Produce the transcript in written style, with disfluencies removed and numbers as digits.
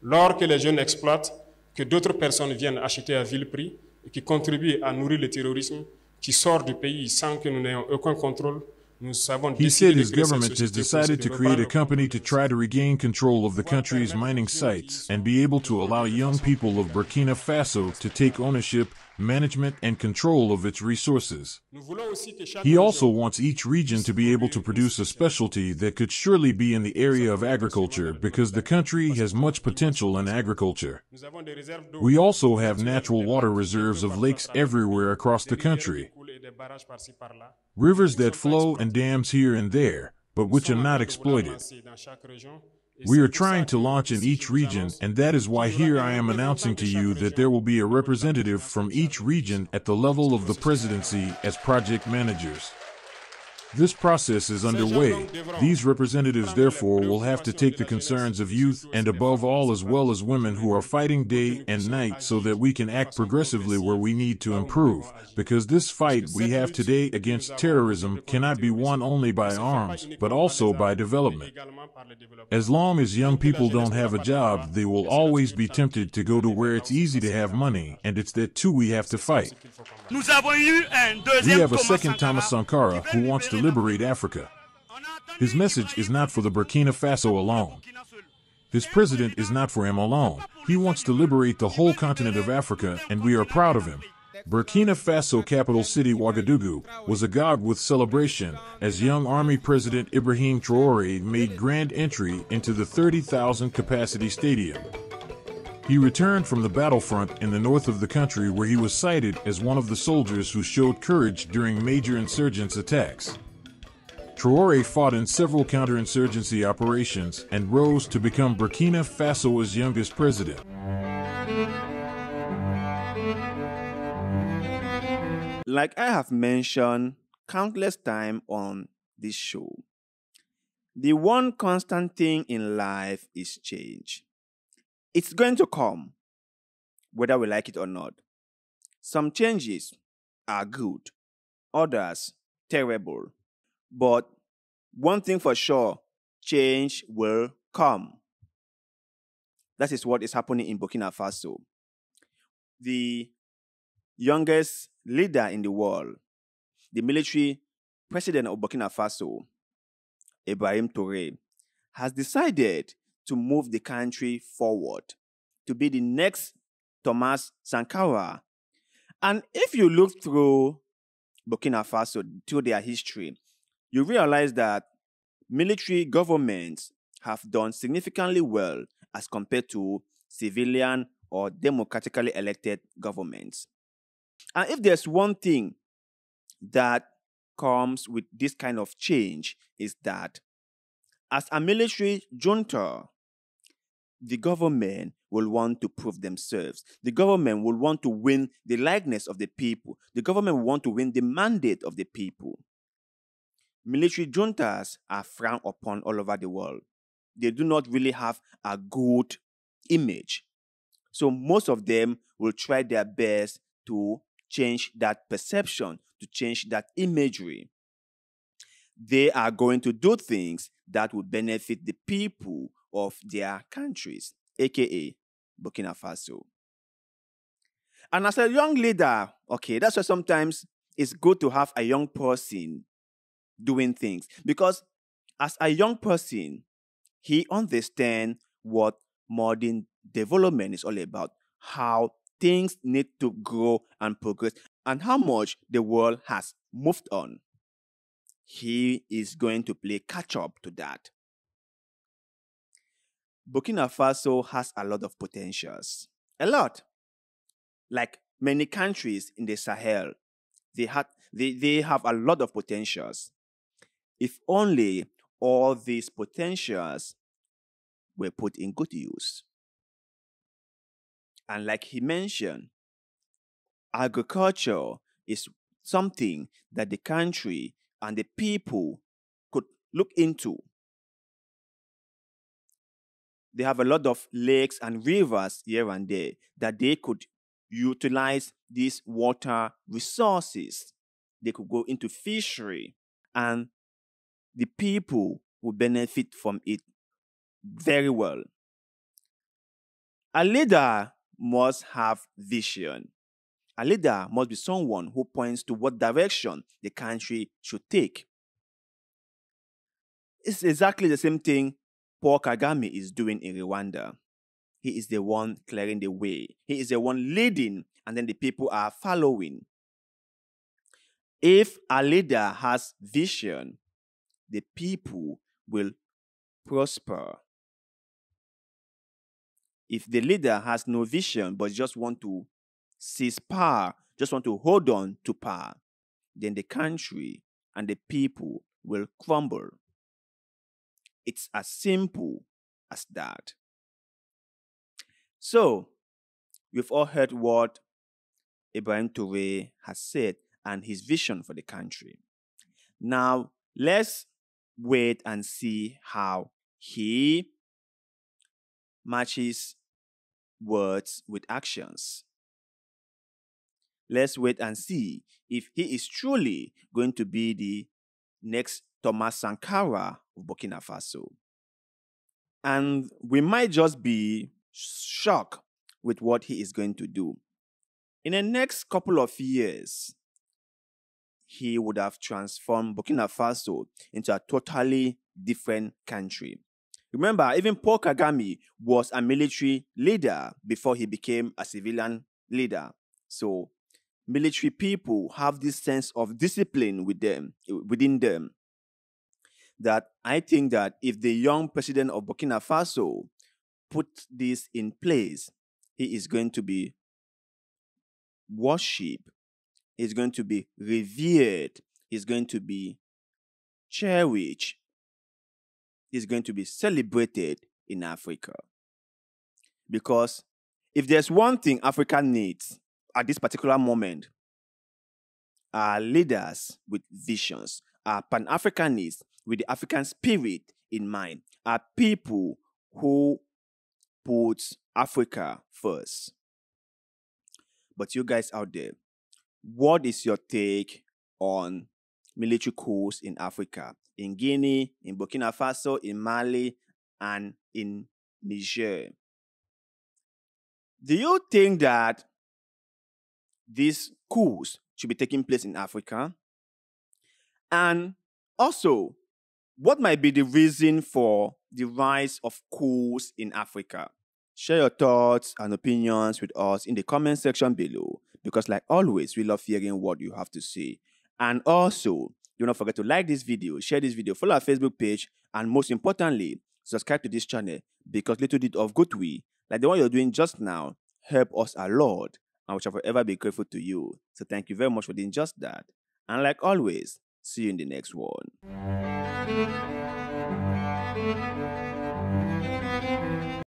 L'or que les jeunes exploitent, que d'autres personnes viennent acheter à vil prix et qui contribuent à nourrir le terrorisme qui sort du pays sans que nous n'ayons aucun contrôle. He said his government has decided to create a company to try to regain control of the country's mining sites and be able to allow young people of Burkina Faso to take ownership, management, and control of its resources. He also wants each region to be able to produce a specialty that could surely be in the area of agriculture because the country has much potential in agriculture. We also have natural water reserves of lakes everywhere across the country. Rivers that flow and dams here and there, but which are not exploited. We are trying to launch in each region, and that is why here I am announcing to you that there will be a representative from each region at the level of the presidency as project managers. This process is underway. These representatives, therefore, will have to take the concerns of youth and above all as well as women who are fighting day and night so that we can act progressively where we need to improve, because this fight we have today against terrorism cannot be won only by arms, but also by development. As long as young people don't have a job, they will always be tempted to go to where it's easy to have money, and it's that too we have to fight. We have a second Thomas Sankara who wants to liberate Africa. His message is not for the Burkina Faso alone. His president is not for him alone. He wants to liberate the whole continent of Africa, and we are proud of him. Burkina Faso capital city Ouagadougou was agog with celebration as young Army President IBRAHIM Traoré made grand entry into the 30,000 capacity stadium. He returned from the battlefront in the north of the country where he was cited as one of the soldiers who showed courage during major insurgents attacks. Traoré fought in several counterinsurgency operations and rose to become Burkina Faso's youngest president. Like I have mentioned countless times on this show, the one constant thing in life is change. It's going to come, whether we like it or not. Some changes are good, others terrible. But one thing for sure, change will come. That is what is happening in Burkina Faso. The youngest leader in the world, the military president of Burkina Faso, IBRAHIM Traoré, has decided to move the country forward to be the next Thomas Sankara. And if you look through Burkina Faso, through their history, you realize that military governments have done significantly well as compared to civilian or democratically elected governments. And if there's one thing that comes with this kind of change is that as a military junta, the government will want to prove themselves. The government will want to win the likeness of the people. The government will want to win the mandate of the people. Military juntas are frowned upon all over the world. They do not really have a good image. So most of them will try their best to change that perception, to change that imagery. They are going to do things that will benefit the people of their countries, aka Burkina Faso. And as a young leader, okay, that's why sometimes it's good to have a young person doing things. Because as a young person, he understands what modern development is all about, how things need to grow and progress, and how much the world has moved on. He is going to play catch-up to that. Burkina Faso has a lot of potentials. A lot. Like many countries in the Sahel, they have a lot of potentials. If only all these potentials were put in good use. And like he mentioned, agriculture is something that the country and the people could look into. They have a lot of lakes and rivers here and there that they could utilize these water resources. They could go into fishery and the people will benefit from it very well. A leader must have vision. A leader must be someone who points to what direction the country should take. It's exactly the same thing Paul Kagame is doing in Rwanda. He is the one clearing the way. He is the one leading, and then the people are following. If a leader has vision, the people will prosper. If the leader has no vision but just want to seize power, just want to hold on to power, then the country and the people will crumble. It's as simple as that. So, we've all heard what IBRAHIM Traoré has said and his vision for the country. Now, let's wait and see how he matches words with actions. Let's wait and see if he is truly going to be the next Thomas Sankara of Burkina Faso. And we might just be shocked with what he is going to do. In the next couple of years, he would have transformed Burkina Faso into a totally different country. Remember, even Paul Kagame was a military leader before he became a civilian leader. So, military people have this sense of discipline within them. That I think that if the young president of Burkina Faso put this in place, he is going to be worshipped, he's going to be revered, he's going to be cherished, he's going to be celebrated in Africa. Because if there's one thing Africa needs at this particular moment, are leaders with visions, are Pan-Africanists with the African spirit in mind, are people who put Africa first. But you guys out there, what is your take on military coups in Africa? In Guinea, in Burkina Faso, in Mali, and in Niger. Do you think that these coups should be taking place in Africa? And also, what might be the reason for the rise of coups in Africa? Share your thoughts and opinions with us in the comment section below, because like always, we love hearing what you have to say. And also, do not forget to like this video, share this video, follow our Facebook page, and most importantly, subscribe to this channel, because little bit of good way, like the one you're doing just now, help us a lot, and we shall forever be grateful to you. So thank you very much for doing just that. And like always, see you in the next one.